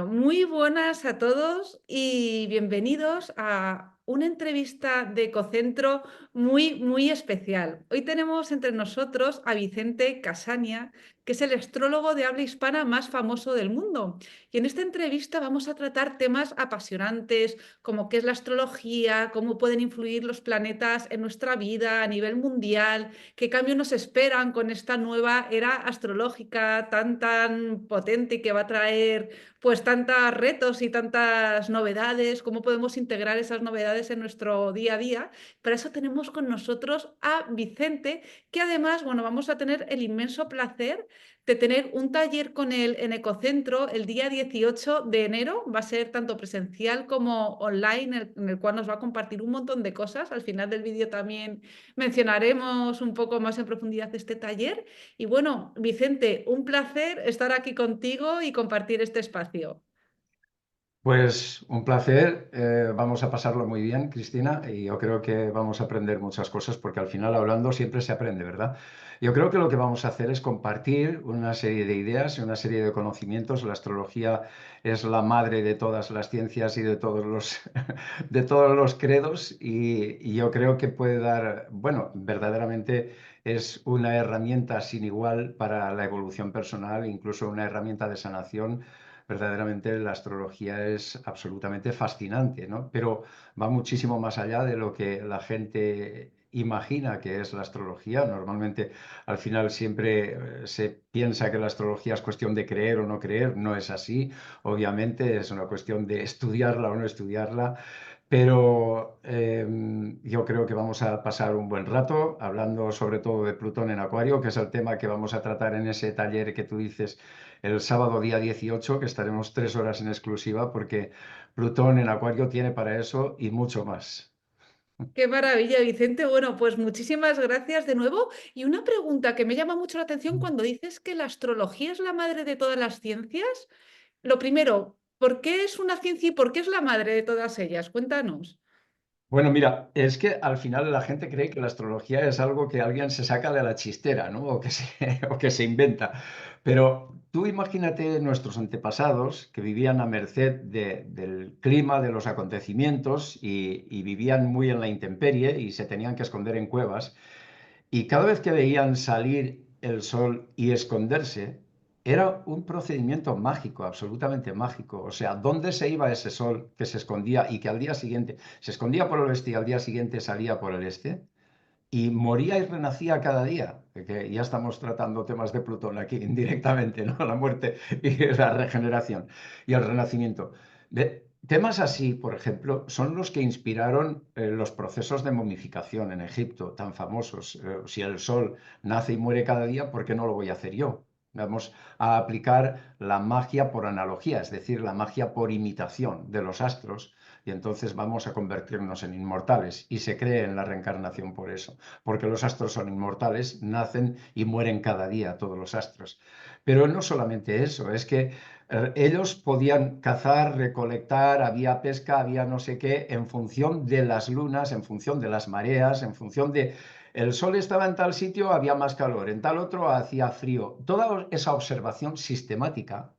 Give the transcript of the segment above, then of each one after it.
Muy buenas a todos y bienvenidos a una entrevista de Ecocentro muy especial. Hoy tenemos entre nosotros a Vicente Casania, que es el astrólogo de habla hispana más famoso del mundo. Y en esta entrevista vamos a tratar temas apasionantes como qué es la astrología, cómo pueden influir los planetas en nuestra vida a nivel mundial, qué cambios nos esperan con esta nueva era astrológica tan potente que va a traer pues tantos retos y tantas novedades, cómo podemos integrar esas novedades en nuestro día a día. Para eso tenemos con nosotros a Vicente, que además, bueno, vamos a tener el inmenso placer de tener un taller con él en Ecocentro el día 18 de enero. Va a ser tanto presencial como online, en el cual nos va a compartir un montón de cosas. Al final del vídeo también mencionaremos un poco más en profundidad este taller. Y bueno, Vicente, un placer estar aquí contigo y compartir este espacio. Pues un placer, vamos a pasarlo muy bien, Cristina, y yo creo que vamos a aprender muchas cosas porque al final hablando siempre se aprende, ¿verdad? Yo creo que lo que vamos a hacer es compartir una serie de ideas y una serie de conocimientos. La astrología es la madre de todas las ciencias y de todos los, de todos los credos y yo creo que puede dar, bueno, verdaderamente es una herramienta sin igual para la evolución personal, incluso una herramienta de sanación. Verdaderamente la astrología es absolutamente fascinante, ¿no? Pero va muchísimo más allá de lo que la gente imagina que es la astrología. Normalmente al final siempre se piensa que la astrología es cuestión de creer o no creer. No es así. Obviamente es una cuestión de estudiarla o no estudiarla. Pero yo creo que vamos a pasar un buen rato hablando sobre todo de Plutón en Acuario, que es el tema que vamos a tratar en ese taller que tú dices el sábado día 18, que estaremos 3 horas en exclusiva, porque Plutón en Acuario tiene para eso y mucho más. Qué maravilla, Vicente. Bueno, pues muchísimas gracias de nuevo. Y una pregunta que me llama mucho la atención cuando dices que la astrología es la madre de todas las ciencias. Lo primero, ¿por qué es una ciencia y por qué es la madre de todas ellas? Cuéntanos. Bueno, mira, es que al final la gente cree que la astrología es algo que alguien se saca de la chistera, ¿no? O que se inventa. Pero tú imagínate nuestros antepasados que vivían a merced del clima, de los acontecimientos y vivían muy en la intemperie y se tenían que esconder en cuevas. Y cada vez que veían salir el sol y esconderse, era un procedimiento mágico, absolutamente mágico. O sea, ¿dónde se iba ese sol que se escondía y que al día siguiente se escondía por el oeste y al día siguiente salía por el este? Y moría y renacía cada día, que ya estamos tratando temas de Plutón aquí indirectamente, ¿no? La muerte y la regeneración y el renacimiento. Temas así, por ejemplo, son los que inspiraron los procesos de momificación en Egipto, tan famosos. Si el sol nace y muere cada día, ¿por qué no lo voy a hacer yo? Vamos a aplicar la magia por analogía, es decir, la magia por imitación de los astros, y entonces vamos a convertirnos en inmortales. Y se cree en la reencarnación por eso, porque los astros son inmortales, nacen y mueren cada día todos los astros. Pero no solamente eso, es que ellos podían cazar, recolectar, había pesca, había no sé qué, en función de las lunas, en función de las mareas, en función de... El sol estaba en tal sitio, había más calor, en tal otro hacía frío. Toda esa observación sistemática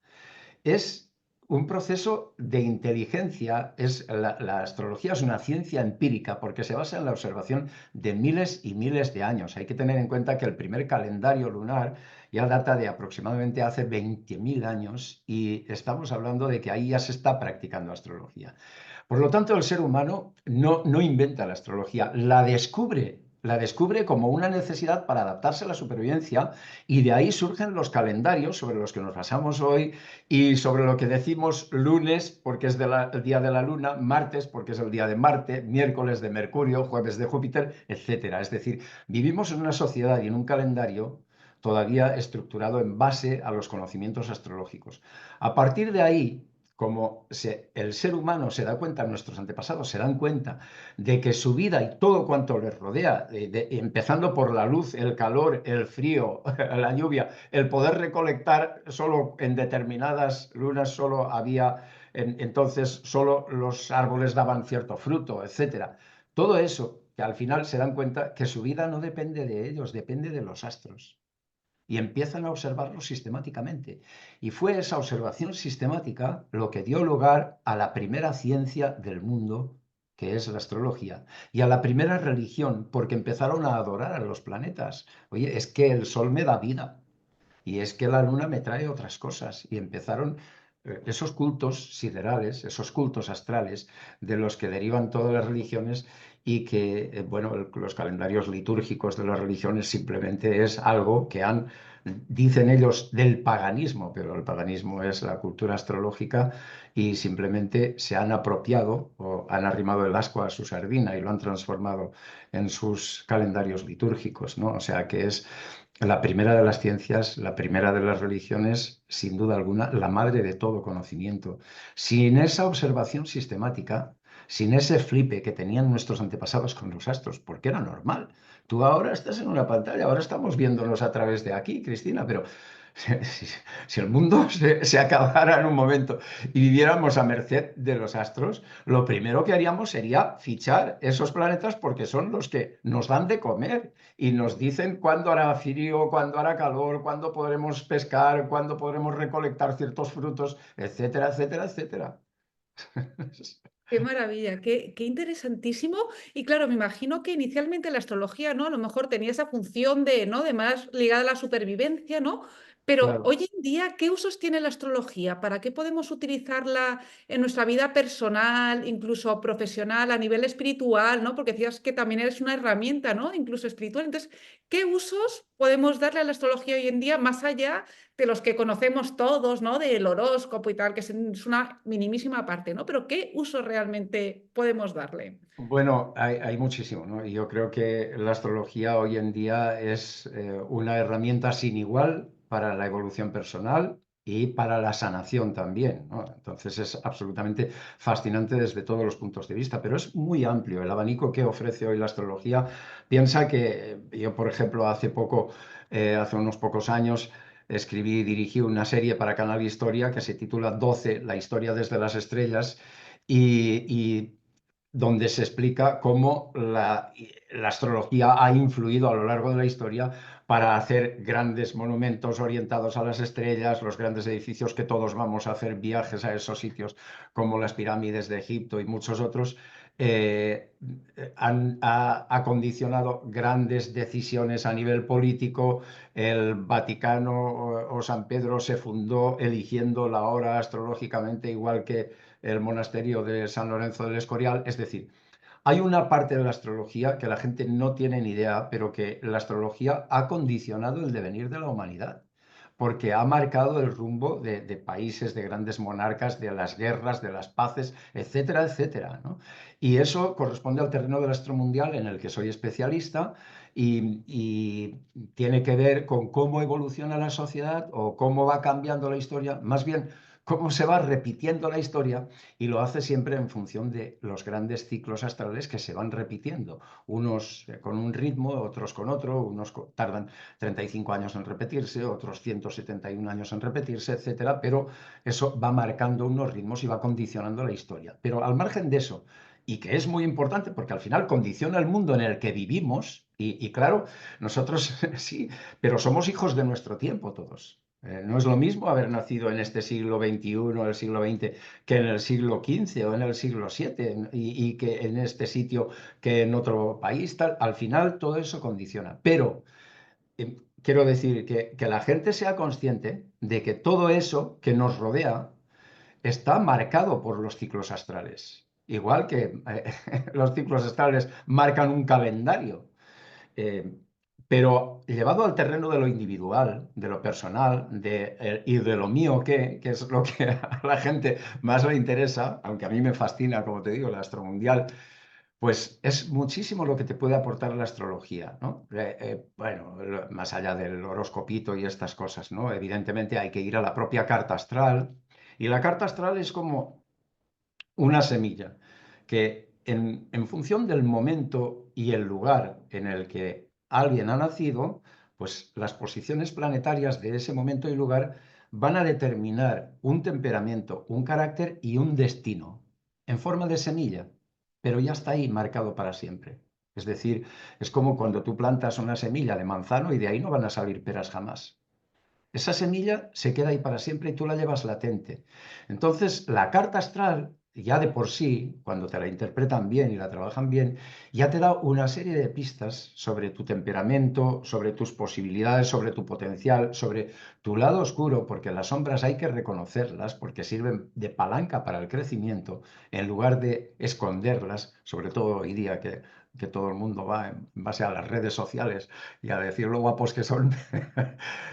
es un proceso de inteligencia. La astrología es una ciencia empírica porque se basa en la observación de miles y miles de años. Hay que tener en cuenta que el primer calendario lunar ya data de aproximadamente hace 20.000 años y estamos hablando de que ahí ya se está practicando astrología. Por lo tanto, el ser humano no inventa la astrología, la descubre como una necesidad para adaptarse a la supervivencia y de ahí surgen los calendarios sobre los que nos basamos hoy y sobre lo que decimos lunes porque es el día de la luna, martes porque es el día de Marte, miércoles de Mercurio, jueves de Júpiter, etcétera. Es decir, vivimos en una sociedad y en un calendario todavía estructurado en base a los conocimientos astrológicos. A partir de ahí, como el ser humano se da cuenta, nuestros antepasados se dan cuenta de que su vida y todo cuanto les rodea, empezando por la luz, el calor, el frío, la lluvia, el poder recolectar solo en determinadas lunas, solo había, entonces solo los árboles daban cierto fruto, etcétera. Todo eso, que al final se dan cuenta que su vida no depende de ellos, depende de los astros. y empiezan a observarlo sistemáticamente. Y fue esa observación sistemática lo que dio lugar a la primera ciencia del mundo, que es la astrología, y a la primera religión, porque empezaron a adorar a los planetas. Oye, es que el sol me da vida. Y es que la luna me trae otras cosas. Y empezaron esos cultos siderales, esos cultos astrales, de los que derivan todas las religiones y que, bueno, los calendarios litúrgicos de las religiones simplemente es algo que han, dicen ellos, del paganismo, pero el paganismo es la cultura astrológica y simplemente se han apropiado o han arrimado el ascua a su sardina y lo han transformado en sus calendarios litúrgicos, ¿no? O sea que es la primera de las ciencias, la primera de las religiones, sin duda alguna, la madre de todo conocimiento. Sin esa observación sistemática, sin ese flipe que tenían nuestros antepasados con los astros, porque era normal. Tú ahora estás en una pantalla, ahora estamos viéndonos a través de aquí, Cristina, pero si el mundo se acabara en un momento y viviéramos a merced de los astros, lo primero que haríamos sería fichar esos planetas porque son los que nos dan de comer y nos dicen cuándo hará frío, cuándo hará calor, cuándo podremos pescar, cuándo podremos recolectar ciertos frutos, etcétera, etcétera, etcétera. Qué maravilla, qué interesantísimo. Y claro, me imagino que inicialmente la astrología, ¿no? A lo mejor tenía esa función de, ¿no? De más ligada a la supervivencia, ¿no? Pero Claro. hoy en día, ¿qué usos tiene la astrología? ¿Para qué podemos utilizarla en nuestra vida personal, incluso profesional, a nivel espiritual, ¿no? Porque decías que también es una herramienta, ¿no? Incluso espiritual. Entonces, ¿qué usos podemos darle a la astrología hoy en día más allá de los que conocemos todos, ¿no? Del horóscopo y tal, que es una minimísima parte, ¿no? Pero ¿qué uso realmente podemos darle? Bueno, hay muchísimo, ¿no? Y yo creo que la astrología hoy en día es una herramienta sin igual para la evolución personal y para la sanación también, ¿no? Entonces es absolutamente fascinante desde todos los puntos de vista, pero es muy amplio el abanico que ofrece hoy la astrología. Piensa que yo, por ejemplo, hace unos pocos años, escribí y dirigí una serie para Canal Historia que se titula 12, la historia desde las estrellas. Y donde se explica cómo la astrología ha influido a lo largo de la historia para hacer grandes monumentos orientados a las estrellas, los grandes edificios que todos vamos a hacer viajes a esos sitios, como las pirámides de Egipto y muchos otros. Ha condicionado grandes decisiones a nivel político. El Vaticano o San Pedro se fundó eligiendo la hora astrológicamente, igual que el monasterio de San Lorenzo del Escorial. Es decir, hay una parte de la astrología que la gente no tiene ni idea, pero que la astrología ha condicionado el devenir de la humanidad, porque ha marcado el rumbo de países, de grandes monarcas, de las guerras, de las paces, etcétera, etcétera, ¿no? Y eso corresponde al terreno del astromundial en el que soy especialista y tiene que ver con cómo evoluciona la sociedad o cómo va cambiando la historia, más bien cómo se va repitiendo la historia y lo hace siempre en función de los grandes ciclos astrales que se van repitiendo, unos con un ritmo, otros con otro, tardan 35 años en repetirse, otros 171 años en repetirse, etcétera, pero eso va marcando unos ritmos y va condicionando la historia. Pero al margen de eso, y que es muy importante porque al final condiciona el mundo en el que vivimos, y claro, nosotros sí, pero somos hijos de nuestro tiempo todos. No es lo mismo haber nacido en este siglo XXI, el siglo XX, que en el siglo XV o en el siglo VII y que en este sitio que en otro país, tal. Al final todo eso condiciona. Pero quiero decir que la gente sea consciente de que todo eso que nos rodea está marcado por los ciclos astrales. Igual que los ciclos astrales marcan un calendario. Eh, pero llevado al terreno de lo individual, de lo personal, y de lo mío, que es lo que a la gente más le interesa, aunque a mí me fascina, como te digo, el astromundial, pues es muchísimo lo que te puede aportar la astrología, ¿no? Bueno, más allá del horoscopito y estas cosas, ¿no? Evidentemente hay que ir a la propia carta astral, y la carta astral es como una semilla que en función del momento y el lugar en el que alguien ha nacido, pues las posiciones planetarias de ese momento y lugar van a determinar un temperamento, un carácter y un destino en forma de semilla, pero ya está ahí marcado para siempre. Es decir, es como cuando tú plantas una semilla de manzano y de ahí no van a salir peras jamás. Esa semilla se queda ahí para siempre y tú la llevas latente. Entonces, la carta astral, ya de por sí, cuando te la interpretan bien y la trabajan bien, ya te da una serie de pistas sobre tu temperamento, sobre tus posibilidades, sobre tu potencial, sobre tu lado oscuro, porque las sombras hay que reconocerlas porque sirven de palanca para el crecimiento, en lugar de esconderlas, sobre todo hoy día que todo el mundo va en base a las redes sociales y a decir lo guapos que son.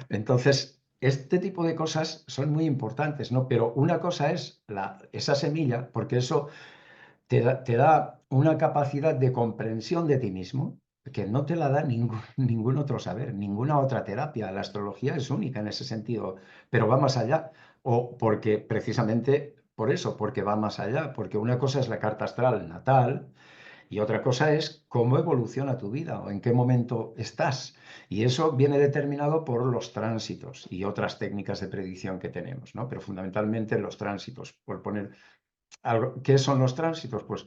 Entonces, este tipo de cosas son muy importantes, ¿no? Pero una cosa es esa semilla, porque eso te da una capacidad de comprensión de ti mismo que no te la da ningún, ningún otro saber, ninguna otra terapia. La astrología es única en ese sentido, pero va más allá. O porque precisamente por eso, porque va más allá, porque una cosa es la carta astral natal y otra cosa es cómo evoluciona tu vida o en qué momento estás. Y eso viene determinado por los tránsitos y otras técnicas de predicción que tenemos, ¿no? Pero fundamentalmente los tránsitos. Por poner algo, ¿qué son los tránsitos? Pues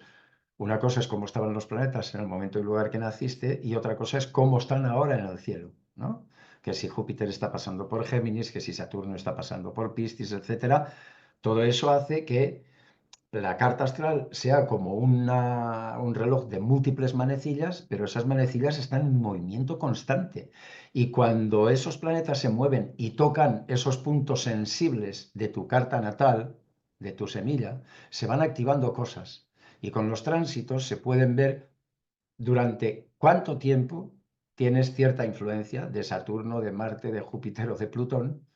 una cosa es cómo estaban los planetas en el momento y lugar que naciste y otra cosa es cómo están ahora en el cielo, ¿no? Que si Júpiter está pasando por Géminis, que si Saturno está pasando por Piscis, etcétera. Todo eso hace que la carta astral sea como un reloj de múltiples manecillas, pero esas manecillas están en movimiento constante. Y cuando esos planetas se mueven y tocan esos puntos sensibles de tu carta natal, de tu semilla, se van activando cosas. Y con los tránsitos se pueden ver durante cuánto tiempo tienes cierta influencia de Saturno, de Marte, de Júpiter o de Plutón,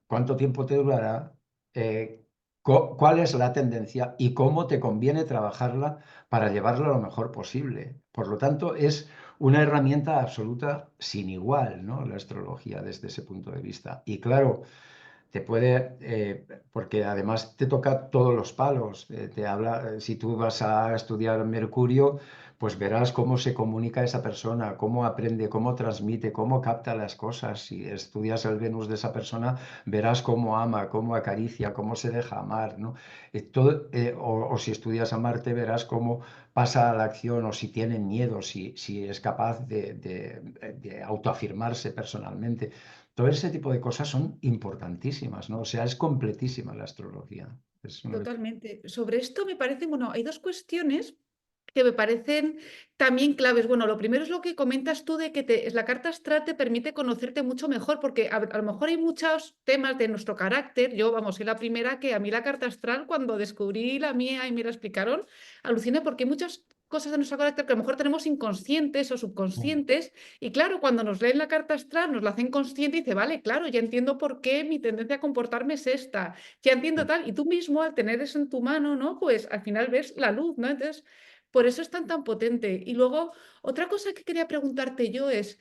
cuánto tiempo te durará, eh, cuál es la tendencia y cómo te conviene trabajarla para llevarla lo mejor posible. Por lo tanto, es una herramienta absoluta sin igual, ¿no? La astrología desde ese punto de vista. Y claro, te puede, porque además te toca todos los palos, te habla, si tú vas a estudiar Mercurio, pues verás cómo se comunica esa persona, cómo aprende, cómo transmite, cómo capta las cosas. Si estudias el Venus de esa persona, verás cómo ama, cómo acaricia, cómo se deja amar, ¿no? O si estudias a Marte, verás cómo pasa a la acción o si tiene miedo, si es capaz de autoafirmarse personalmente. Todo ese tipo de cosas son importantísimas, ¿no? O sea, es completísima la astrología. Es una de- Totalmente. Sobre esto me parecen, bueno, hay dos cuestiones que me parecen también claves. Bueno, lo primero es lo que comentas tú de que la carta astral te permite conocerte mucho mejor, porque a lo mejor hay muchos temas de nuestro carácter. Yo, vamos, soy la primera que a mí la carta astral, cuando descubrí la mía y me la explicaron, aluciné porque hay muchas cosas de nuestro carácter que a lo mejor tenemos inconscientes o subconscientes. Y claro, cuando nos leen la carta astral, nos la hacen consciente y dice, vale, claro, ya entiendo por qué mi tendencia a comportarme es esta, ya entiendo tal. Y tú mismo, al tener eso en tu mano, ¿no? Pues al final ves la luz, ¿no? Entonces, por eso es tan potente. Y luego, otra cosa que quería preguntarte yo es,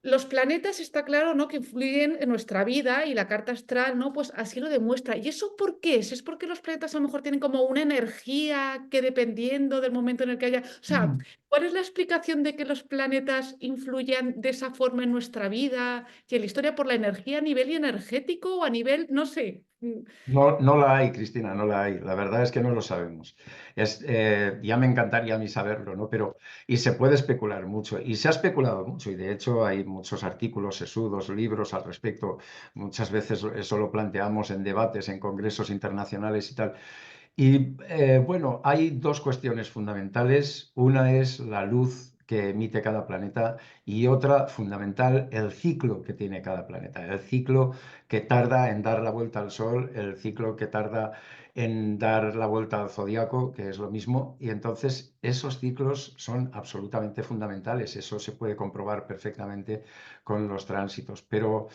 los planetas está claro, ¿no? Que influyen en nuestra vida y la carta astral, ¿no? Pues así lo demuestra. ¿Y eso por qué es? ¿Es porque los planetas a lo mejor tienen como una energía que dependiendo del momento en el que haya... O sea, ¿cuál es la explicación de que los planetas influyan de esa forma en nuestra vida y en la historia por la energía a nivel energético o a nivel, no sé? No, no la hay, Cristina, no la hay. La verdad es que no lo sabemos. Ya me encantaría a mí saberlo, ¿no? Pero, y se puede especular mucho, y se ha especulado mucho, y de hecho hay muchos artículos sesudos, libros al respecto. Muchas veces eso lo planteamos en debates, en congresos internacionales y tal. Y bueno, hay dos cuestiones fundamentales. Una es la luz que emite cada planeta y otra fundamental, el ciclo que tiene cada planeta. El ciclo que tarda en dar la vuelta al Sol, el ciclo que tarda en dar la vuelta al zodiaco, que es lo mismo. Y entonces esos ciclos son absolutamente fundamentales. Eso se puede comprobar perfectamente con los tránsitos. Pero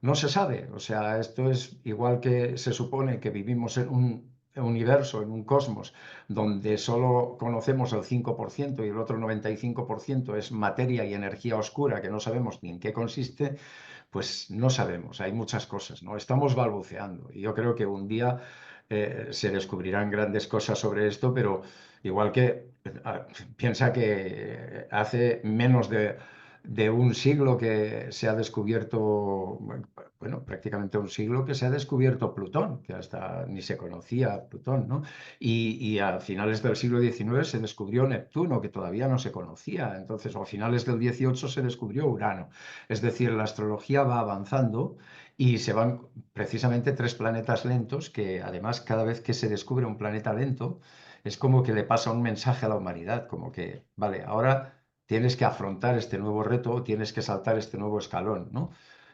no se sabe, o sea, esto es igual que se supone que vivimos en un universo, en un cosmos, donde solo conocemos el 5% y el otro 95% es materia y energía oscura que no sabemos ni en qué consiste, pues no sabemos, hay muchas cosas, ¿no? Estamos balbuceando y yo creo que un día se descubrirán grandes cosas sobre esto, pero igual que piensa que hace menos de un siglo que se ha descubierto, bueno, prácticamente un siglo que se ha descubierto Plutón, que hasta ni se conocía Plutón, ¿no? Y a finales del siglo XIX se descubrió Neptuno, que todavía no se conocía, entonces, o a finales del XVIII se descubrió Urano. Es decir, la astrología va avanzando y se van precisamente tres planetas lentos que además cada vez que se descubre un planeta lento es como que le pasa un mensaje a la humanidad, como que, vale, ahora tienes que afrontar este nuevo reto, tienes que saltar este nuevo escalón, ¿no?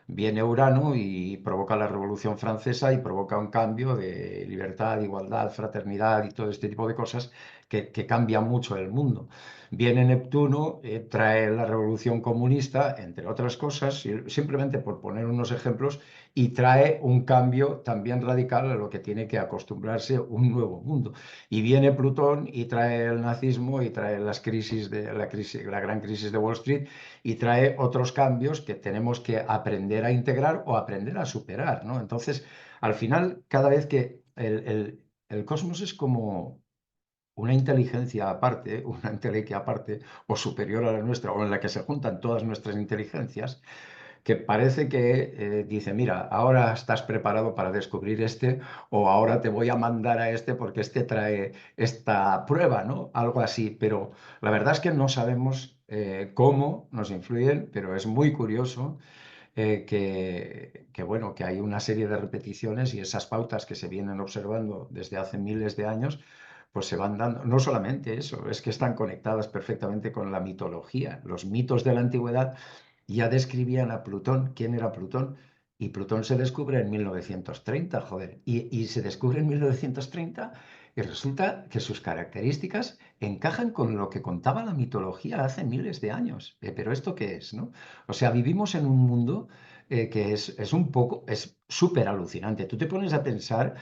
Viene Urano y provoca la Revolución Francesa y provoca un cambio de libertad, igualdad, fraternidad y todo este tipo de cosas que cambian mucho el mundo. Viene Neptuno, trae la Revolución Comunista, entre otras cosas, simplemente por poner unos ejemplos, y trae un cambio también radical a lo que tiene que acostumbrarse un nuevo mundo. Y viene Plutón y trae el nazismo y trae las crisis la gran crisis de Wall Street y trae otros cambios que tenemos que aprender a integrar o aprender a superar, ¿no? Entonces, al final, cada vez que el cosmos es como una inteligencia aparte, una inteligencia aparte o superior a la nuestra, o en la que se juntan todas nuestras inteligencias, que parece que dice, mira, ahora estás preparado para descubrir este, o ahora te voy a mandar a este porque este trae esta prueba, ¿no? Algo así, pero la verdad es que no sabemos cómo nos influyen, pero es muy curioso bueno, que hay una serie de repeticiones y esas pautas que se vienen observando desde hace miles de años, pues se van dando. No solamente eso, es que están conectadas perfectamente con la mitología. Los mitos de la antigüedad ya describían a Plutón. ¿Quién era Plutón? Y Plutón se descubre en 1930, joder. Y se descubre en 1930 y resulta que sus características encajan con lo que contaba la mitología hace miles de años. Pero ¿esto qué es, no? O sea, vivimos en un mundo que es un poco, es súper alucinante. Tú te pones a pensar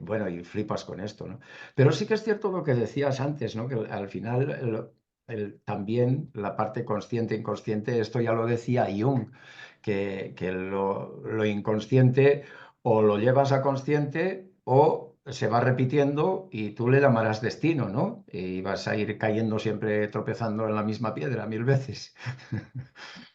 bueno, y flipas con esto, ¿no? Pero sí que es cierto lo que decías antes, ¿no? Que al final también la parte consciente, inconsciente, esto ya lo decía Jung, que lo inconsciente o lo llevas a consciente o se va repitiendo y tú le llamarás destino, ¿no? Y vas a ir cayendo siempre tropezando en la misma piedra mil veces.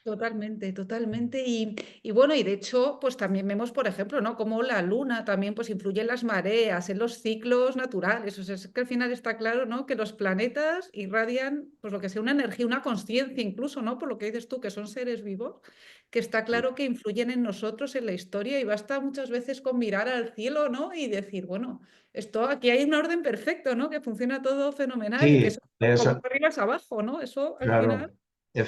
Totalmente, totalmente. Y bueno, y de hecho, pues también vemos, por ejemplo, ¿no? Cómo la luna también pues influye en las mareas, en los ciclos naturales. O sea, es que al final está claro, ¿no? Que los planetas irradian, pues lo que sea, una energía, una conciencia incluso, ¿no? Por lo que dices tú, que son seres vivos, que está claro que influyen en nosotros, en la historia, y basta muchas veces con mirar al cielo, ¿no? Y decir, bueno, esto aquí hay un orden perfecto, ¿no? Que funciona todo fenomenal y que Sí, eso, como eso, arriba es abajo, ¿no? Eso al final claro, nos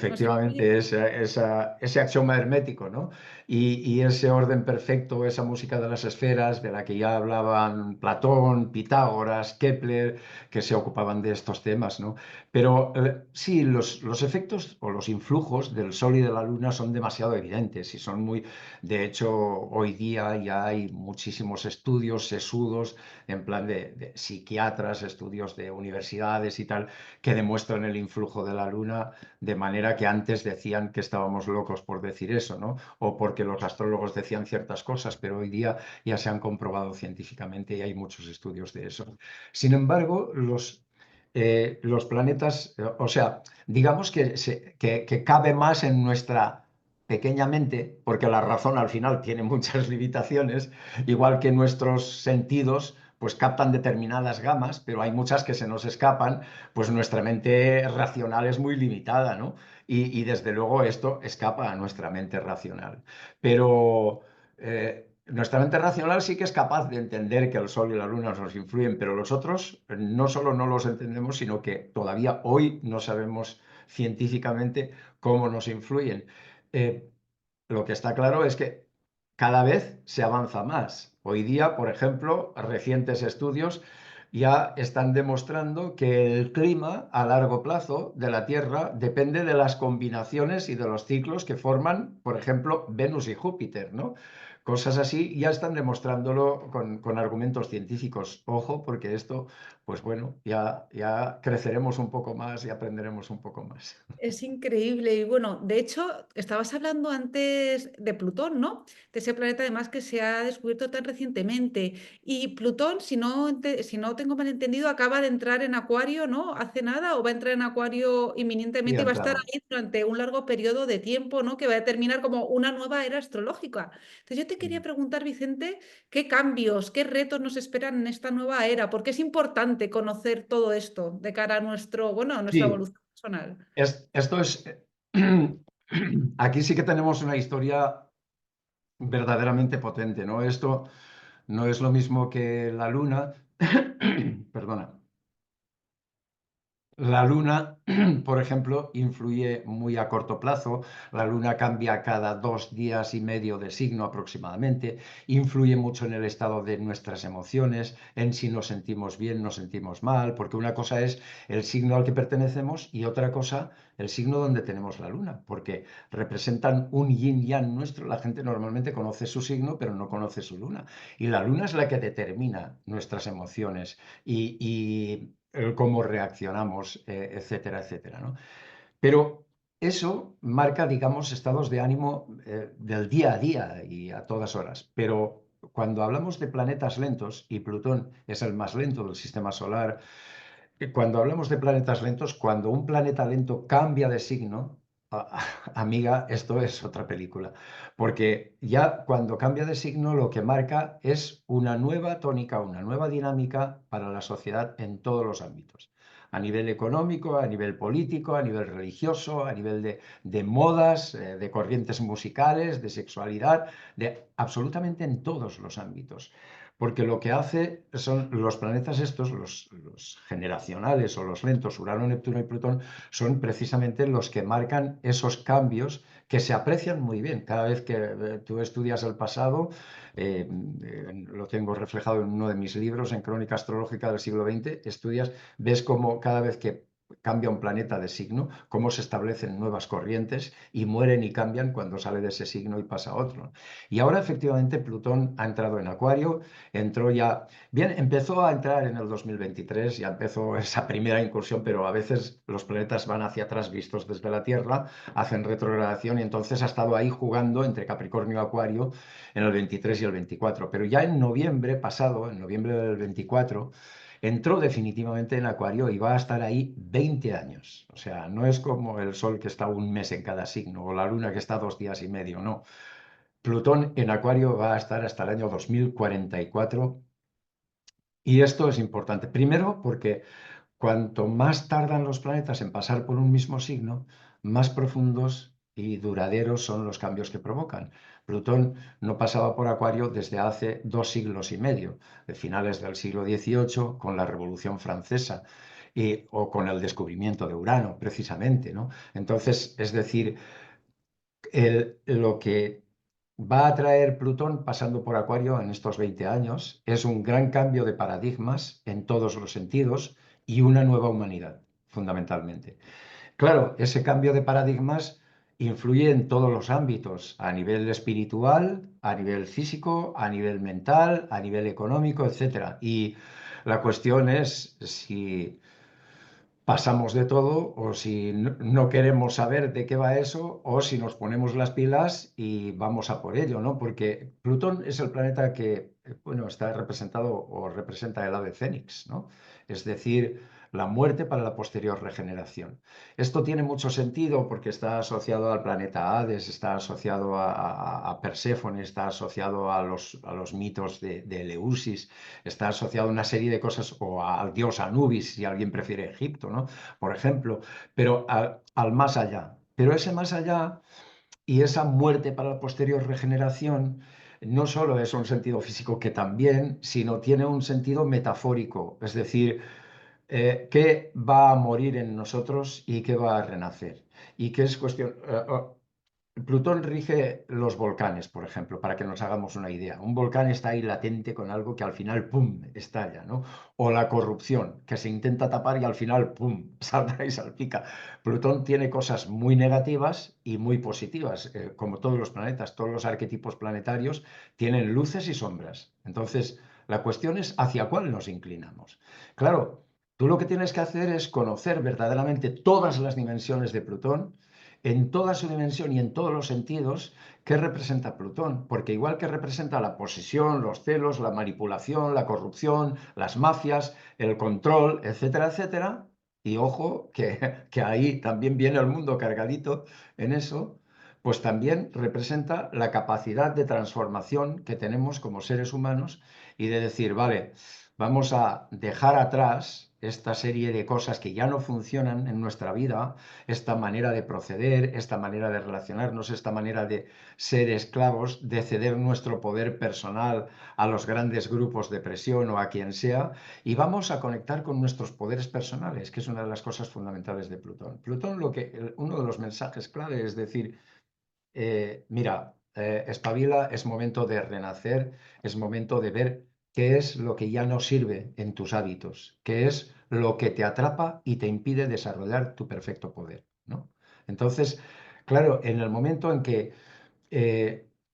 influye. efectivamente, ese axioma hermético, ¿no? Y ese orden perfecto, esa música de las esferas de la que ya hablaban Platón, Pitágoras, Kepler, que se ocupaban de estos temas, ¿no? Pero sí, los efectos o los influjos del Sol y de la Luna son demasiado evidentes y son muy, de hecho, hoy día ya hay muchísimos estudios sesudos en plan de psiquiatras, estudios de universidades y tal que demuestran el influjo de la Luna, de manera que antes decían que estábamos locos por decir eso, ¿no? O porque los astrólogos decían ciertas cosas, pero hoy día ya se han comprobado científicamente y hay muchos estudios de eso. Sin embargo, los planetas, o sea, digamos que cabe más en nuestra pequeña mente, porque la razón al final tiene muchas limitaciones, igual que nuestros sentidos pues captan determinadas gamas, pero hay muchas que se nos escapan, pues nuestra mente racional es muy limitada, ¿no? Y desde luego esto escapa a nuestra mente racional. Pero nuestra mente racional sí que es capaz de entender que el Sol y la Luna nos influyen, pero los otros no solo no los entendemos, sino que todavía hoy no sabemos científicamente cómo nos influyen. Eh, lo que está claro es que cada vez se avanza más. Hoy día, por ejemplo, recientes estudios ya están demostrando que el clima a largo plazo de la Tierra depende de las combinaciones y de los ciclos que forman, por ejemplo, Venus y Júpiter, ¿no? Cosas así ya están demostrándolo con argumentos científicos. Ojo, porque esto, pues bueno, ya creceremos un poco más y aprenderemos un poco más. Es increíble. Y bueno, de hecho, estabas hablando antes de Plutón, ¿no? De ese planeta además que se ha descubierto tan recientemente. Y Plutón, si no tengo mal entendido, acaba de entrar en Acuario, ¿no? Hace nada, o va a entrar en Acuario Y inminentemente y ha va a estar entrado. ahí durante un largo periodo de tiempo, ¿no? Que va a determinar como una nueva era astrológica. Entonces yo te quería preguntar, Vicente, ¿qué cambios, qué retos nos esperan en esta nueva era? ¿Por qué es importante conocer todo esto de cara a nuestro, bueno, a nuestra Sí, evolución personal? esto es, aquí sí que tenemos una historia verdaderamente potente, ¿no? Esto no es lo mismo que la luna, perdona. La luna, por ejemplo, influye muy a corto plazo. La luna cambia cada 2 días y medio de signo aproximadamente. Influye mucho en el estado de nuestras emociones, en si nos sentimos bien, nos sentimos mal, porque una cosa es el signo al que pertenecemos y otra cosa el signo donde tenemos la luna, porque representan un yin yang nuestro. La gente normalmente conoce su signo, pero no conoce su luna. Y la luna es la que determina nuestras emociones y el cómo reaccionamos, etcétera, etcétera, ¿no? Pero eso marca, digamos, estados de ánimo del día a día y a todas horas. Pero cuando hablamos de planetas lentos, y Plutón es el más lento del sistema solar, cuando hablamos de planetas lentos, cuando un planeta lento cambia de signo, amiga, esto es otra película, porque ya cuando cambia de signo lo que marca es una nueva tónica, una nueva dinámica para la sociedad en todos los ámbitos. A nivel económico, a nivel político, a nivel religioso, a nivel de modas, de corrientes musicales, de sexualidad, de absolutamente en todos los ámbitos. Porque lo que hace son los planetas estos, los generacionales o los lentos, Urano, Neptuno y Plutón, son precisamente los que marcan esos cambios que se aprecian muy bien. Cada vez que tú estudias el pasado, lo tengo reflejado en uno de mis libros, en Crónica Astrológica del siglo XX, estudias, ves cómo cada vez que cambia un planeta de signo, cómo se establecen nuevas corrientes y mueren y cambian cuando sale de ese signo y pasa a otro. Y ahora efectivamente Plutón ha entrado en Acuario, entró ya, bien, empezó a entrar en el 2023, ya empezó esa primera incursión, pero a veces los planetas van hacia atrás vistos desde la Tierra, hacen retrogradación y entonces ha estado ahí jugando entre Capricornio y Acuario en el 23 y el 24. Pero ya en noviembre pasado, en noviembre del 24, entró definitivamente en Acuario y va a estar ahí 20 años. O sea, no es como el Sol que está un mes en cada signo o la Luna que está 2 días y medio, no. Plutón en Acuario va a estar hasta el año 2044 y esto es importante. Primero, porque cuanto más tardan los planetas en pasar por un mismo signo, más profundos y duraderos son los cambios que provocan. Plutón no pasaba por Acuario desde hace 2 siglos y medio, de finales del siglo XVIII, con la Revolución Francesa o con el descubrimiento de Urano, precisamente, ¿no? Entonces, es decir, lo que va a traer Plutón pasando por Acuario en estos 20 años es un gran cambio de paradigmas en todos los sentidos y una nueva humanidad, fundamentalmente. Claro, ese cambio de paradigmas influye en todos los ámbitos, a nivel espiritual, a nivel físico, a nivel mental, a nivel económico, etcétera. Y la cuestión es si pasamos de todo o si no queremos saber de qué va eso o si nos ponemos las pilas y vamos a por ello, ¿no? Porque Plutón es el planeta que, bueno, está representado o representa el ave fénix, ¿no? Es decir, la muerte para la posterior regeneración. Esto tiene mucho sentido porque está asociado al planeta Hades, está asociado a Perséfone, está asociado a los mitos de Eleusis, está asociado a una serie de cosas, o al dios Anubis, si alguien prefiere Egipto, ¿no? Por ejemplo, pero al más allá. Pero ese más allá y esa muerte para la posterior regeneración no solo es un sentido físico que también, sino tiene un sentido metafórico, es decir, qué va a morir en nosotros y qué va a renacer. Y qué es cuestión. Plutón rige los volcanes, por ejemplo, para que nos hagamos una idea. Un volcán está ahí latente con algo que al final, ¡pum!, estalla, ¿no? O la corrupción, que se intenta tapar y al final, ¡pum!, salta y salpica. Plutón tiene cosas muy negativas y muy positivas, como todos los planetas, todos los arquetipos planetarios tienen luces y sombras. Entonces, la cuestión es hacia cuál nos inclinamos. Claro, tú lo que tienes que hacer es conocer verdaderamente todas las dimensiones de Plutón en toda su dimensión y en todos los sentidos, ¿qué representa Plutón? Porque igual que representa la posesión, los celos, la manipulación, la corrupción, las mafias, el control, etcétera, etcétera, y ojo, que ahí también viene el mundo cargadito en eso, pues también representa la capacidad de transformación que tenemos como seres humanos y de decir, vale, vamos a dejar atrás esta serie de cosas que ya no funcionan en nuestra vida, esta manera de proceder, esta manera de relacionarnos, esta manera de ser esclavos, de ceder nuestro poder personal a los grandes grupos de presión o a quien sea, y vamos a conectar con nuestros poderes personales, que es una de las cosas fundamentales de Plutón. Plutón, uno de los mensajes clave es decir, mira, espabila, es momento de renacer, es momento de ver qué es lo que ya no sirve en tus hábitos, qué es lo que te atrapa y te impide desarrollar tu perfecto poder, ¿no? Entonces, claro, en el momento en que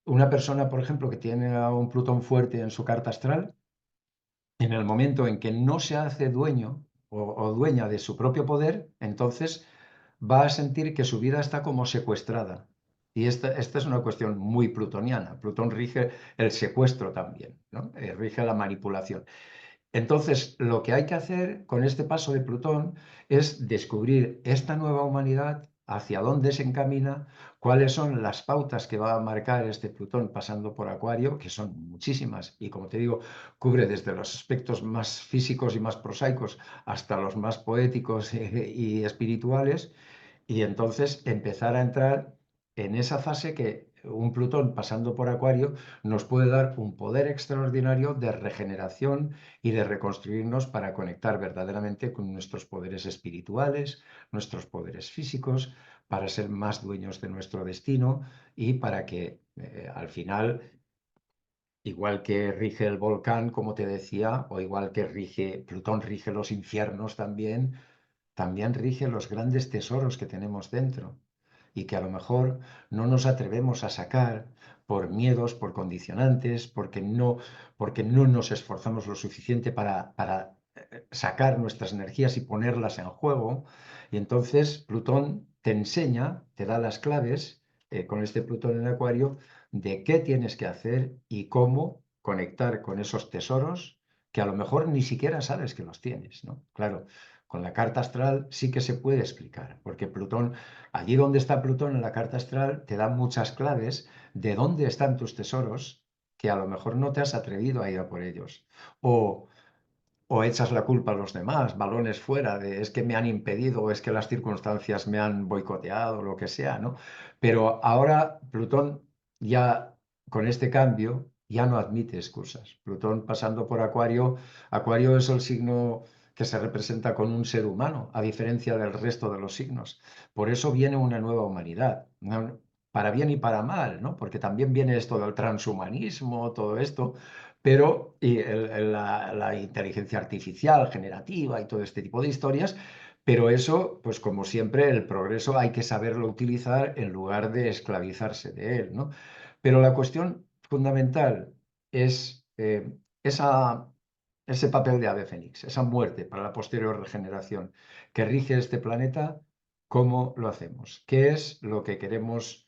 una persona, por ejemplo, que tiene a un Plutón fuerte en su carta astral, en el momento en que no se hace dueño o dueña de su propio poder, entonces va a sentir que su vida está como secuestrada. Y esta es una cuestión muy plutoniana. Plutón rige el secuestro también, ¿no? Rige la manipulación. Entonces, lo que hay que hacer con este paso de Plutón es descubrir esta nueva humanidad, hacia dónde se encamina, cuáles son las pautas que va a marcar este Plutón pasando por Acuario, que son muchísimas, y como te digo, cubre desde los aspectos más físicos y más prosaicos hasta los más poéticos y espirituales, y entonces empezar a entrar en esa fase que un Plutón pasando por Acuario nos puede dar un poder extraordinario de regeneración y de reconstruirnos para conectar verdaderamente con nuestros poderes espirituales, nuestros poderes físicos, para ser más dueños de nuestro destino y para que al final, igual que rige el volcán, como te decía, o igual que Plutón rige los infiernos también, también rige los grandes tesoros que tenemos dentro y que a lo mejor no nos atrevemos a sacar por miedos, por condicionantes, porque no nos esforzamos lo suficiente para sacar nuestras energías y ponerlas en juego. Y entonces Plutón te enseña, te da las claves, con este Plutón en Acuario, de qué tienes que hacer y cómo conectar con esos tesoros que a lo mejor ni siquiera sabes que los tienes, ¿no? Claro, con la carta astral sí que se puede explicar, porque Plutón, allí donde está Plutón en la carta astral, te da muchas claves de dónde están tus tesoros que a lo mejor no te has atrevido a ir a por ellos. O o echas la culpa a los demás, balones fuera de es que me han impedido o es que las circunstancias me han boicoteado, lo que sea, ¿no? Pero ahora Plutón ya con este cambio ya no admite excusas. Plutón pasando por Acuario, Acuario es el signo que se representa con un ser humano, a diferencia del resto de los signos. Por eso viene una nueva humanidad, para bien y para mal, ¿no? Porque también viene esto del transhumanismo, todo esto, pero la inteligencia artificial generativa y todo este tipo de historias, pero eso, pues como siempre, el progreso hay que saberlo utilizar en lugar de esclavizarse de él, ¿no? Pero la cuestión fundamental es ese papel de ave fénix, esa muerte para la posterior regeneración que rige este planeta. ¿Cómo lo hacemos? ¿Qué es lo que queremos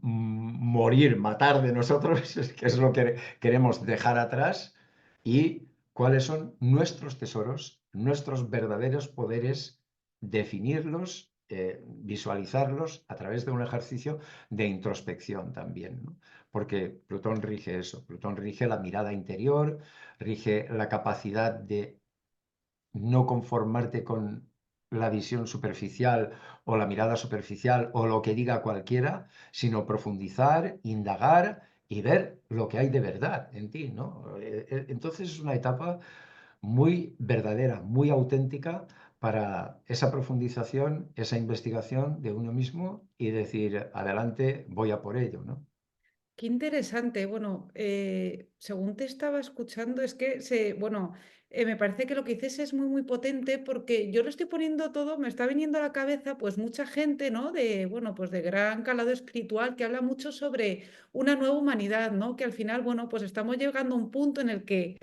morir, matar de nosotros, que es lo que queremos dejar atrás, y cuáles son nuestros tesoros, nuestros verdaderos poderes, definirlos, visualizarlos a través de un ejercicio de introspección también, ¿no? Porque Plutón rige eso, Plutón rige la mirada interior, rige la capacidad de no conformarte con la visión superficial o la mirada superficial o lo que diga cualquiera, sino profundizar, indagar y ver lo que hay de verdad en ti, ¿no? Entonces es una etapa muy verdadera, muy auténtica para esa profundización, esa investigación de uno mismo y decir, adelante, voy a por ello, ¿no? Qué interesante. Bueno, según te estaba escuchando, es que bueno, me parece que lo que dices es muy, muy potente porque yo lo estoy poniendo todo, me está viniendo a la cabeza, pues mucha gente, ¿no? De, bueno, pues de gran calado espiritual que habla mucho sobre una nueva humanidad, ¿no? Que al final, bueno, pues estamos llegando a un punto en el que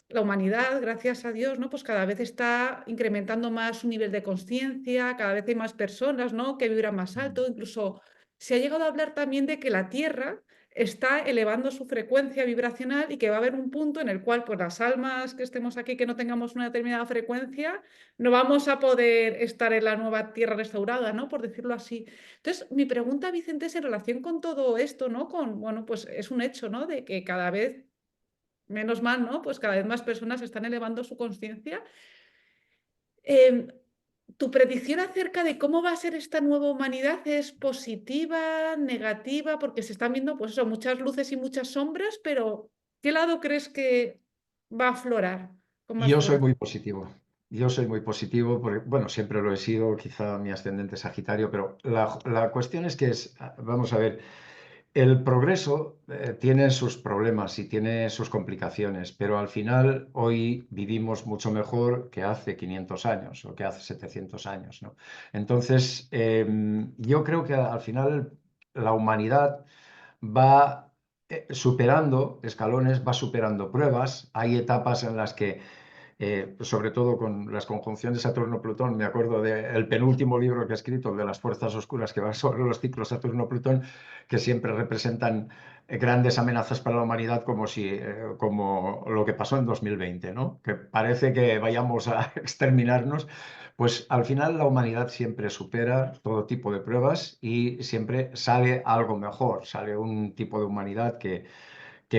la humanidad, gracias a Dios, ¿no? Pues cada vez está incrementando más su nivel de conciencia, cada vez hay más personas, ¿no? Que vibran más alto. Incluso se ha llegado a hablar también de que la Tierra está elevando su frecuencia vibracional y que va a haber un punto en el cual, pues las almas que estemos aquí, que no tengamos una determinada frecuencia, no vamos a poder estar en la nueva Tierra restaurada, ¿no? Por decirlo así. Entonces, mi pregunta, Vicente, es en relación con todo esto, ¿no? Con, bueno, pues es un hecho, ¿no? De que cada vez menos mal, ¿no? Pues cada vez más personas están elevando su conciencia. Em, ¿Tu predicción acerca de cómo va a ser esta nueva humanidad es positiva, negativa? Porque se están viendo, pues eso, muchas luces y muchas sombras, pero ¿qué lado crees que va a aflorar con más Yo soy fuerza? muy positivo. Yo soy muy positivo porque, bueno, siempre lo he sido, quizá mi ascendente es Sagitario, pero la cuestión es que vamos a ver, el progreso tiene sus problemas y tiene sus complicaciones, pero al final hoy vivimos mucho mejor que hace 500 años o que hace 700 años, ¿no? Entonces, yo creo que al final la humanidad va superando escalones, va superando pruebas. Hay etapas en las que sobre todo con las conjunciones Saturno-Plutón, me acuerdo del penúltimo libro que he escrito, el de las fuerzas oscuras, que va sobre los ciclos Saturno-Plutón, que siempre representan grandes amenazas para la humanidad, como lo que pasó en 2020, ¿no? Que parece que vayamos a exterminarnos. Pues al final la humanidad siempre supera todo tipo de pruebas y siempre sale algo mejor, sale un tipo de humanidad que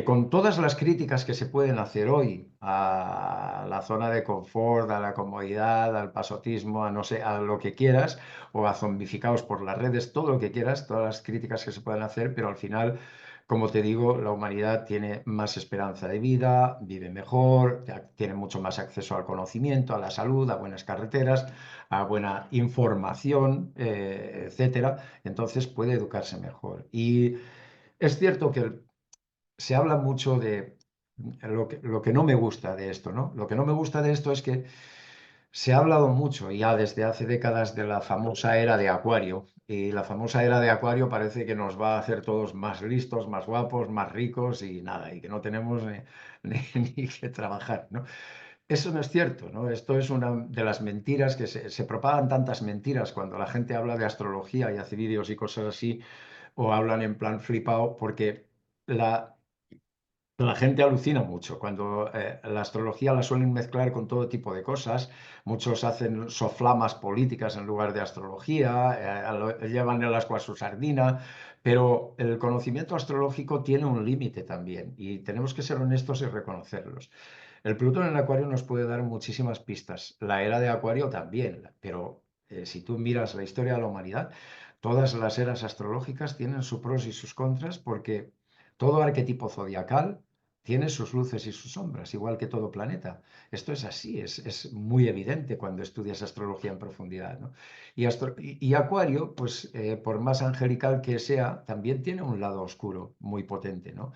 con todas las críticas que se pueden hacer hoy a la zona de confort, a la comodidad, al pasotismo, a no sé, a lo que quieras, o a zombificados por las redes, todo lo que quieras, todas las críticas que se pueden hacer, pero al final, como te digo, la humanidad tiene más esperanza de vida, vive mejor, tiene mucho más acceso al conocimiento, a la salud, a buenas carreteras, a buena información, etcétera. Entonces puede educarse mejor. Y es cierto que se habla mucho de lo que no me gusta de esto, ¿no? Lo que no me gusta de esto es que se ha hablado mucho ya desde hace décadas de la famosa era de Acuario. Y la famosa era de Acuario parece que nos va a hacer todos más listos, más guapos, más ricos y nada, y que no tenemos ni que trabajar, ¿no? Eso no es cierto, ¿no? Esto es una de las mentiras que se propagan tantas mentiras cuando la gente habla de astrología y hace vídeos y cosas así, o hablan en plan flipado, porque la, la gente alucina mucho cuando la astrología la suelen mezclar con todo tipo de cosas. Muchos hacen soflamas políticas en lugar de astrología, llevan el ascua a su sardina, pero el conocimiento astrológico tiene un límite también y tenemos que ser honestos y reconocerlos. El Plutón en Acuario nos puede dar muchísimas pistas, la era de Acuario también, pero si tú miras la historia de la humanidad, todas las eras astrológicas tienen sus pros y sus contras porque todo arquetipo zodiacal tiene sus luces y sus sombras, igual que todo planeta. Esto es así, es muy evidente cuando estudias astrología en profundidad, ¿no? Y Acuario, pues por más angelical que sea, también tiene un lado oscuro muy potente, ¿no?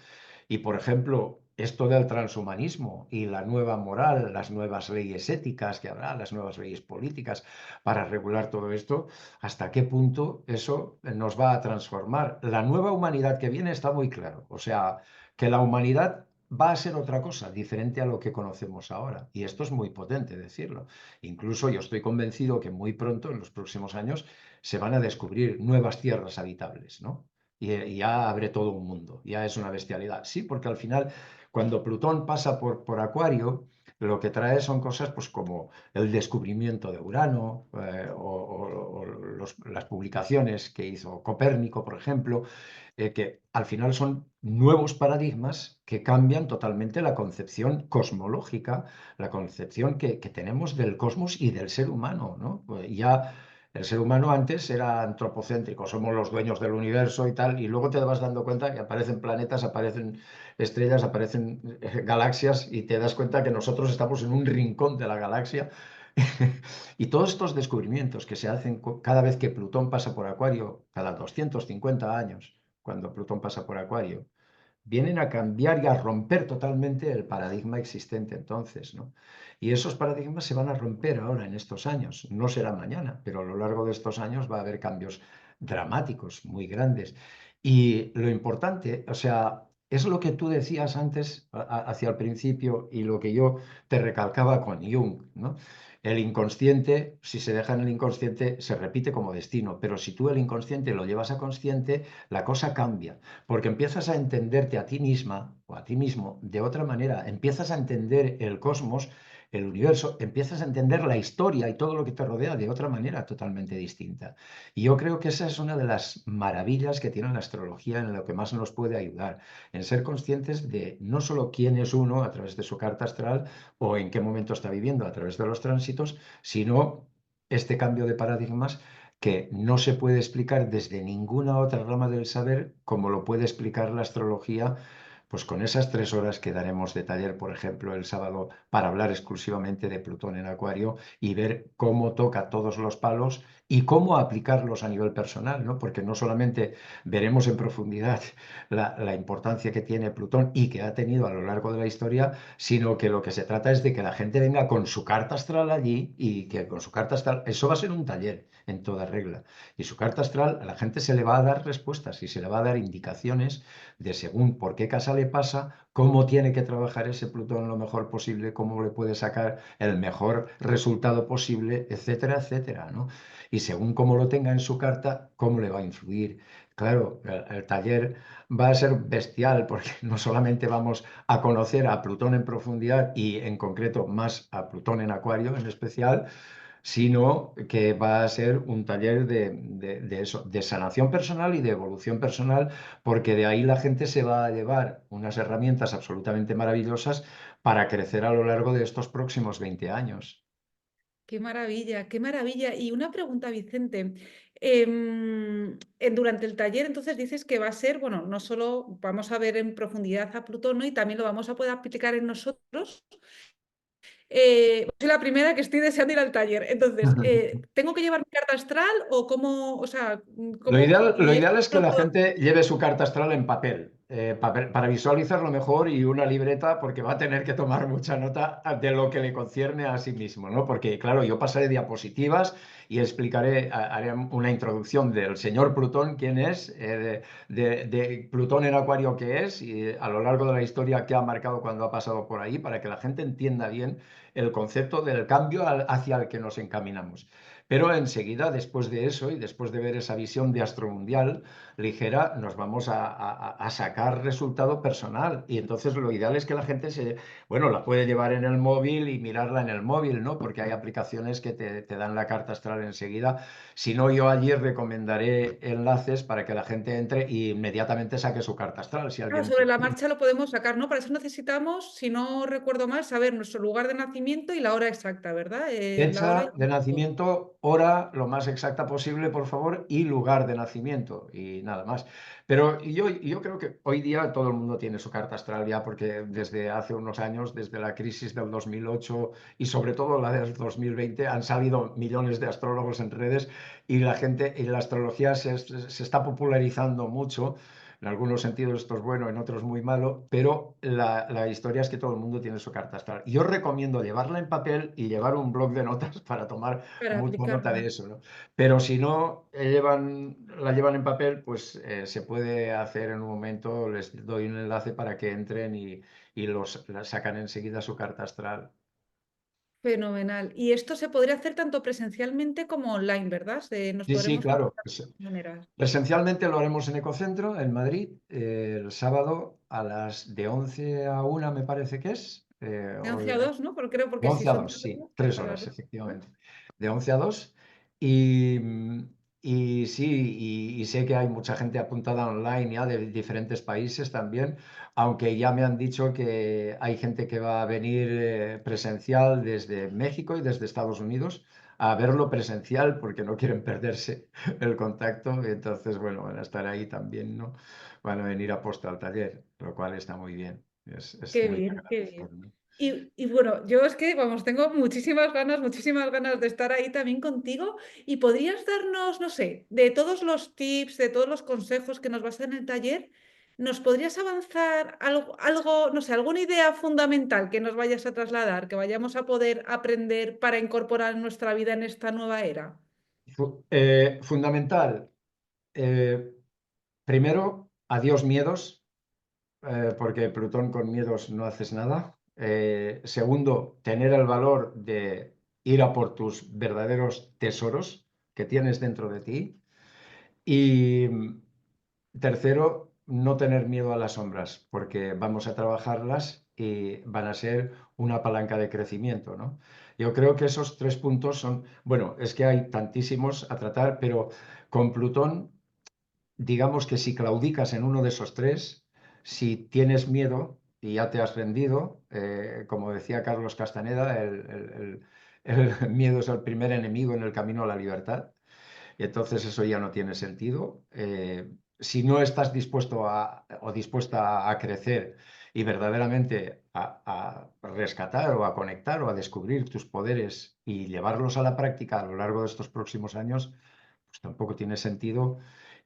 Y por ejemplo, esto del transhumanismo y la nueva moral, las nuevas leyes éticas que habrá, las nuevas leyes políticas para regular todo esto, ¿hasta qué punto eso nos va a transformar? La nueva humanidad que viene está muy claro. O sea, que la humanidad va a ser otra cosa, diferente a lo que conocemos ahora. Y esto es muy potente decirlo. Incluso yo estoy convencido que muy pronto, en los próximos años, se van a descubrir nuevas tierras habitables, ¿no? Y ya abre todo un mundo, ya es una bestialidad. Sí, porque al final, cuando Plutón pasa por Acuario, lo que trae son cosas pues, como el descubrimiento de Urano o las publicaciones que hizo Copérnico, por ejemplo, que al final son nuevos paradigmas que cambian totalmente la concepción cosmológica, la concepción que tenemos del cosmos y del ser humano, ¿no? Pues ya el ser humano antes era antropocéntrico, somos los dueños del universo y tal, y luego te vas dando cuenta que aparecen planetas, aparecen estrellas, aparecen galaxias, y te das cuenta que nosotros estamos en un rincón de la galaxia. Y todos estos descubrimientos que se hacen cada vez que Plutón pasa por Acuario, cada 250 años, cuando Plutón pasa por Acuario, vienen a cambiar y a romper totalmente el paradigma existente entonces, ¿no? Y esos paradigmas se van a romper ahora en estos años. No será mañana, pero a lo largo de estos años va a haber cambios dramáticos, muy grandes. Y lo importante, o sea, es lo que tú decías antes, hacia el principio, y lo que yo te recalcaba con Jung, ¿no? El inconsciente, si se deja en el inconsciente, se repite como destino, pero si tú el inconsciente lo llevas a consciente, la cosa cambia, porque empiezas a entenderte a ti misma o a ti mismo de otra manera, empiezas a entender el cosmos el universo, empiezas a entender la historia y todo lo que te rodea de otra manera totalmente distinta. Y yo creo que esa es una de las maravillas que tiene la astrología, en lo que más nos puede ayudar, en ser conscientes de no solo quién es uno a través de su carta astral o en qué momento está viviendo a través de los tránsitos, sino este cambio de paradigmas que no se puede explicar desde ninguna otra rama del saber como lo puede explicar la astrología, pues con esas 3 horas que daremos de taller, por ejemplo, el sábado, para hablar exclusivamente de Plutón en Acuario y ver cómo toca todos los palos y cómo aplicarlos a nivel personal, ¿no? Porque no solamente veremos en profundidad la importancia que tiene Plutón y que ha tenido a lo largo de la historia, sino que lo que se trata es de que la gente venga con su carta astral allí y que con su carta astral, eso va a ser un taller en toda regla. Y su carta astral a la gente se le va a dar respuestas y se le va a dar indicaciones de según por qué casa le pasa, cómo tiene que trabajar ese Plutón lo mejor posible, cómo le puede sacar el mejor resultado posible, etcétera, etcétera, ¿no? Y según cómo lo tenga en su carta, cómo le va a influir. Claro, el taller va a ser bestial porque no solamente vamos a conocer a Plutón en profundidad y en concreto más a Plutón en Acuario en especial, sino que va a ser un taller de eso, de sanación personal y de evolución personal, porque de ahí la gente se va a llevar unas herramientas absolutamente maravillosas para crecer a lo largo de estos próximos 20 años. Qué maravilla, qué maravilla. Y una pregunta, Vicente. Durante el taller, entonces dices que va a ser, bueno, no solo vamos a ver en profundidad a Plutón, ¿no? Y también lo vamos a poder aplicar en nosotros. Soy la primera que estoy deseando ir al taller. Entonces, ¿tengo que llevar mi carta astral o cómo, o sea, cómo, Lo y esto ideal es que lo la puedo gente lleve su carta astral en papel, para visualizarlo mejor y una libreta porque va a tener que tomar mucha nota de lo que le concierne a sí mismo, ¿no? Porque, claro, yo pasaré diapositivas y explicaré, haré una introducción del señor Plutón, quién es, de Plutón en Acuario qué es y a lo largo de la historia qué ha marcado cuando ha pasado por ahí, para que la gente entienda bien el concepto del cambio hacia el que nos encaminamos. Pero enseguida, después de eso y después de ver esa visión de astromundial ligera, nos vamos a sacar resultado personal. Y entonces lo ideal es que la gente bueno, la puede llevar en el móvil y mirarla en el móvil, ¿no? Porque hay aplicaciones que te dan la carta astral enseguida. Si no, yo allí recomendaré enlaces para que la gente entre e inmediatamente saque su carta astral, si Claro, alguien sobre la prefiere. marcha lo podemos sacar, ¿no? Para eso necesitamos, si no recuerdo mal, saber nuestro lugar de nacimiento y la hora exacta, ¿verdad? La hora y Fecha el de minuto. nacimiento, hora lo más exacta posible, por favor, y lugar de nacimiento, y nada más. Pero yo creo que hoy día todo el mundo tiene su carta astral ya, porque desde hace unos años, desde la crisis del 2008 y sobre todo la del 2020, han salido millones de astrólogos en redes y la gente, y la astrología se está popularizando mucho. En algunos sentidos esto es bueno, en otros muy malo, pero la historia es que todo el mundo tiene su carta astral. Yo recomiendo llevarla en papel y llevar un blog de notas para tomar Para mucha nota aplicarla. de eso, ¿no? Pero si no la llevan en papel, pues se puede hacer en un momento, les doy un enlace para que entren y la sacan enseguida su carta astral. Fenomenal. Y esto se podría hacer tanto presencialmente como online, ¿verdad? Nos Sí, sí, podremos claro. conectar de todas maneras. Presencialmente lo haremos en Ecocentro, en Madrid, el sábado de 11 a 1 me parece que es, De 11 a 2, ¿no? Porque creo de porque si 11 a son 2 3 sí, horas, tres a las horas, 2, ¿no? efectivamente. De 11 a 2. Y, y sí, y sé que hay mucha gente apuntada online ya de diferentes países también, aunque ya me han dicho que hay gente que va a venir presencial desde México y desde Estados Unidos a verlo presencial porque no quieren perderse el contacto. Y entonces, bueno, van a estar ahí también, ¿no? Van a venir a posta al taller, lo cual está muy bien. Es Qué muy bien, qué agradecido, bien. ¿no? Y bueno, yo es que, vamos, tengo muchísimas ganas de estar ahí también contigo. Y podrías darnos, no sé, de todos los tips, de todos los consejos que nos vas a dar en el taller, ¿nos podrías avanzar algo, no sé, alguna idea fundamental que nos vayas a trasladar, que vayamos a poder aprender para incorporar en nuestra vida en esta nueva era? Fundamental. eh, Primero, adiós miedos, porque Plutón con miedos no haces nada. Segundo, tener el valor de ir a por tus verdaderos tesoros que tienes dentro de ti. Y tercero, no tener miedo a las sombras, porque vamos a trabajarlas y van a ser una palanca de crecimiento, ¿no? Yo creo que esos tres puntos son, bueno, es que hay tantísimos a tratar, pero con Plutón, digamos que si claudicas en uno de esos tres, si tienes miedo y ya te has rendido, como decía Carlos Castaneda, el miedo es el primer enemigo en el camino a la libertad. Y entonces eso ya no tiene sentido. Si no estás dispuesto o dispuesta a crecer y verdaderamente a rescatar o a conectar o a descubrir tus poderes y llevarlos a la práctica a lo largo de estos próximos años, pues tampoco tiene sentido.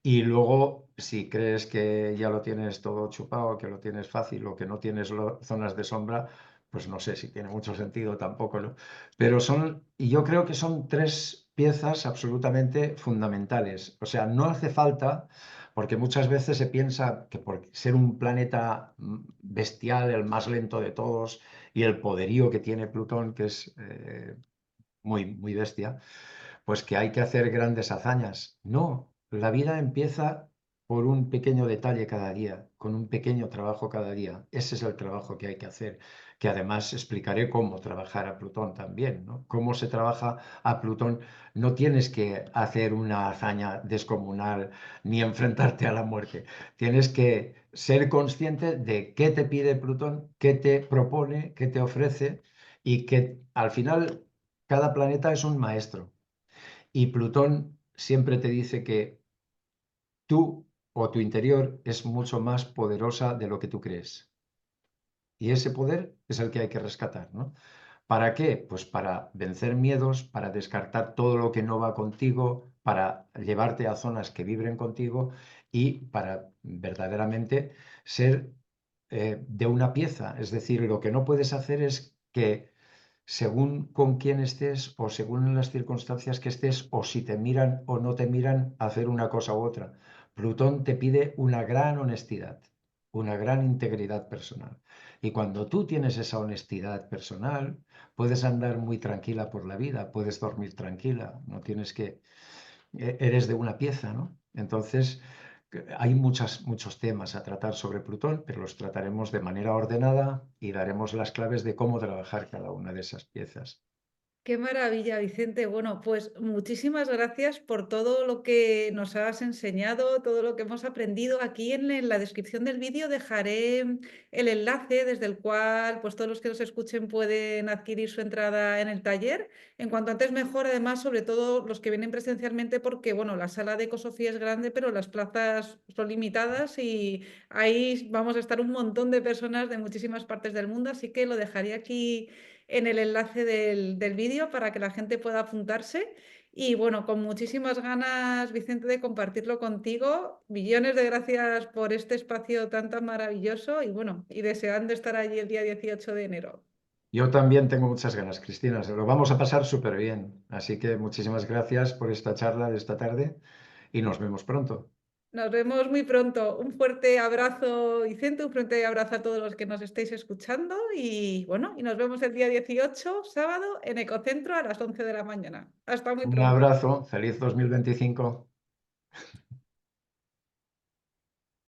Y luego, si crees que ya lo tienes todo chupado, que lo tienes fácil o que no tienes zonas de sombra, pues no sé si tiene mucho sentido tampoco, ¿no? Pero son, y yo creo que son tres piezas absolutamente fundamentales. O sea, no hace falta, porque muchas veces se piensa que por ser un planeta bestial, el más lento de todos, y el poderío que tiene Plutón, que es muy, muy bestia, pues que hay que hacer grandes hazañas. No, la vida empieza por un pequeño detalle cada día, con un pequeño trabajo cada día. Ese es el trabajo que hay que hacer, que además explicaré cómo trabajar a Plutón también, ¿no? Cómo se trabaja a Plutón. No tienes que hacer una hazaña descomunal ni enfrentarte a la muerte. Tienes que ser consciente de qué te pide Plutón, qué te propone, qué te ofrece y que al final cada planeta es un maestro. Y Plutón siempre te dice que tú o tu interior es mucho más poderosa de lo que tú crees. Y ese poder es el que hay que rescatar, ¿no? ¿Para qué? Pues para vencer miedos, para descartar todo lo que no va contigo, para llevarte a zonas que vibren contigo y para verdaderamente ser de una pieza. Es decir, lo que no puedes hacer es que según con quién estés o según en las circunstancias que estés o si te miran o no te miran, hacer una cosa u otra. Plutón te pide una gran honestidad, una gran integridad personal. Y cuando tú tienes esa honestidad personal, puedes andar muy tranquila por la vida, puedes dormir tranquila, no tienes que, eres de una pieza, ¿no? Entonces, hay muchos temas a tratar sobre Plutón, pero los trataremos de manera ordenada y daremos las claves de cómo trabajar cada una de esas piezas. Qué maravilla, Vicente. Bueno, pues muchísimas gracias por todo lo que nos has enseñado, todo lo que hemos aprendido. Aquí en la descripción del vídeo dejaré el enlace desde el cual pues todos los que nos escuchen pueden adquirir su entrada en el taller. En cuanto antes mejor, además, sobre todo los que vienen presencialmente, porque bueno, la sala de Ecosofía es grande, pero las plazas son limitadas y ahí vamos a estar un montón de personas de muchísimas partes del mundo, así que lo dejaré aquí en el enlace del vídeo para que la gente pueda apuntarse. Y bueno, con muchísimas ganas, Vicente, de compartirlo contigo. Millones de gracias por este espacio tan maravilloso y bueno, y deseando estar allí el día 18 de enero. Yo también tengo muchas ganas, Cristina, se lo vamos a pasar súper bien. Así que muchísimas gracias por esta charla de esta tarde y nos vemos pronto. Nos vemos muy pronto. Un fuerte abrazo, Vicente, un fuerte abrazo a todos los que nos estéis escuchando y bueno, y nos vemos el día 18 sábado, en Ecocentro a las 11 de la mañana. Hasta muy Un pronto. abrazo, feliz 2025.